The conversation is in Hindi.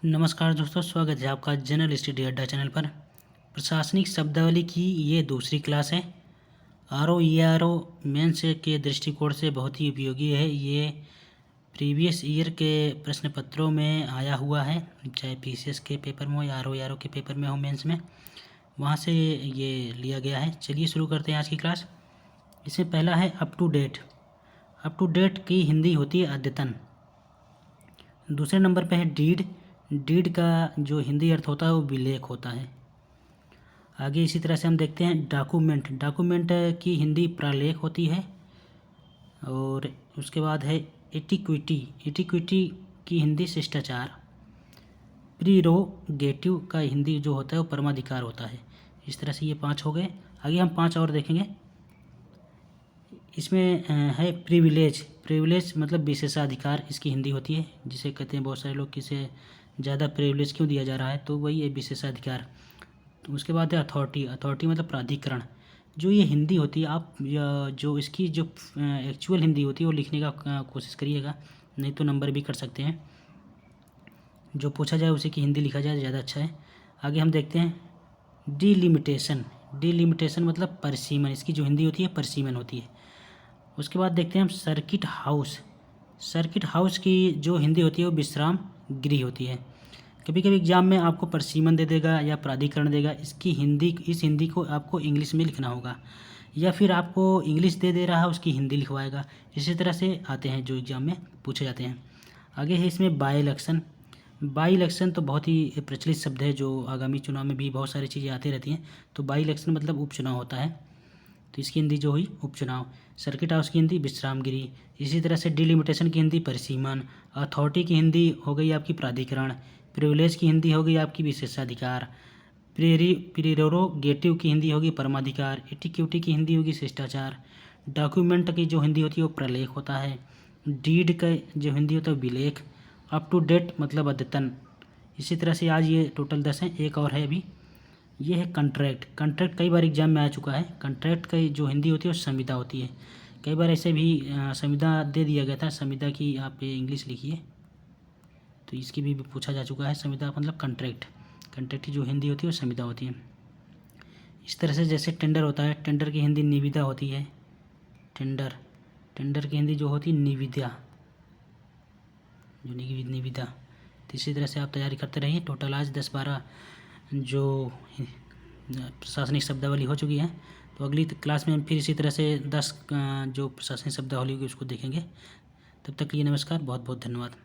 नमस्कार दोस्तों, स्वागत है आपका जनरल स्टडी अड्डा चैनल पर। प्रशासनिक शब्दावली की ये दूसरी क्लास है। आर ओ मेंस के दृष्टिकोण से बहुत ही उपयोगी है। ये प्रीवियस ईयर के प्रश्न पत्रों में आया हुआ है, चाहे पीसीएस के पेपर में हो या आर ओ के पेपर में हो, मेंस में, वहाँ से ये लिया गया है। चलिए शुरू करते हैं आज की क्लास। इसमें पहला है up to date. Up to date की हिंदी होती है अद्यतन। दूसरे नंबर पे है डीड। डीड का जो हिंदी अर्थ होता है वो विलेख होता है। आगे इसी तरह से हम देखते हैं डॉक्यूमेंट। डॉक्यूमेंट की हिंदी प्रालेख होती है। और उसके बाद है एटिक्विटी। एटिक्विटी की हिंदी शिष्टाचार। प्रीरोगेटिव का हिंदी जो होता है वो परमाधिकार होता है। इस तरह से ये 5 हो गए। आगे हम 5 और देखेंगे। इसमें है प्रिविलेज। प्रिविलेज मतलब विशेषाधिकार, इसकी हिंदी होती है, जिसे कहते हैं बहुत सारे लोग किसे ज़्यादा प्रिविलेज क्यों दिया जा रहा है, तो वही है विशेषाधिकार। तो उसके बाद है अथॉरिटी। अथॉरिटी मतलब प्राधिकरण। जो ये हिंदी होती है, आप जो इसकी जो एक्चुअल हिंदी होती है वो लिखने का कोशिश करिएगा, नहीं तो नंबर भी कर सकते हैं। जो पूछा जाए उसी की हिंदी लिखा जाए, ज़्यादा अच्छा है। आगे हम देखते हैं डिलिमिटेशन। डिलिमिटेशन मतलब परिसीमन, इसकी जो हिंदी होती है परिसीमन होती है। उसके बाद देखते हैं हम सर्किट हाउस। सर्किट हाउस की जो हिंदी होती है वो विश्राम गृह होती है। कभी कभी एग्जाम में आपको परिसीमन दे देगा या प्राधिकरण देगा, इसकी हिंदी, इस हिंदी को आपको इंग्लिश में लिखना होगा, या फिर आपको इंग्लिश दे रहा है उसकी हिंदी लिखवाएगा। इसी तरह से आते हैं जो एग्जाम में पूछे जाते हैं। आगे है इसमें बाई इलेक्शन। बाई इलेक्शन तो बहुत ही प्रचलित शब्द है, जो आगामी चुनाव में भी बहुत सारी चीज़ें आती रहती हैं। तो बाई इलेक्शन मतलब उपचुनाव होता है, तो इसकी हिंदी जो हुई उपचुनाव। सर्किट हाउस की हिंदी विश्राम गृह। इसी तरह से डिलिमिटेशन की हिंदी परिसीमन। अथॉरिटी की हिंदी हो गई आपकी प्राधिकरण। प्रिविलेज की हिंदी हो गई आपकी विशेषाधिकार। प्रीरोगेटिव की हिंदी होगी परमाधिकार। एटिक्विटी की हिंदी होगी शिष्टाचार। डॉक्यूमेंट की जो हिंदी होती है वो प्रलेख होता है। डीड का जो हिंदी होता है विलेख। अप टू डेट मतलब अद्यतन। इसी तरह से आज ये टोटल 10 हैं। एक और है अभी, ये है कंट्रैक्ट। कंट्रैक्ट कई बार एग्जाम में आ चुका है। कंट्रैक्ट का जो हिंदी होती है वो संविदा होती है। कई बार ऐसे भी संविदा दे दिया गया था, संविदा की आप इंग्लिश लिखिए, तो इसकी भी पूछा जा चुका है। संविदा मतलब कंट्रैक्ट। कंट्रैक्ट की जो हिंदी होती है वो संविदा होती है। इस तरह से जैसे टेंडर होता है, टेंडर की हिंदी निविदा होती है। टेंडर, टेंडर की हिंदी जो होती है निविदा, जो निविदा। तो इसी तरह से आप तैयारी करते रहिए। टोटल आज 10-12 जो प्रशासनिक शब्दावली हो चुकी है। तो अगली क्लास में हम फिर इसी तरह से 10 जो प्रशासनिक शब्दावली होगी उसको देखेंगे। तब तक के लिए नमस्कार, बहुत बहुत धन्यवाद।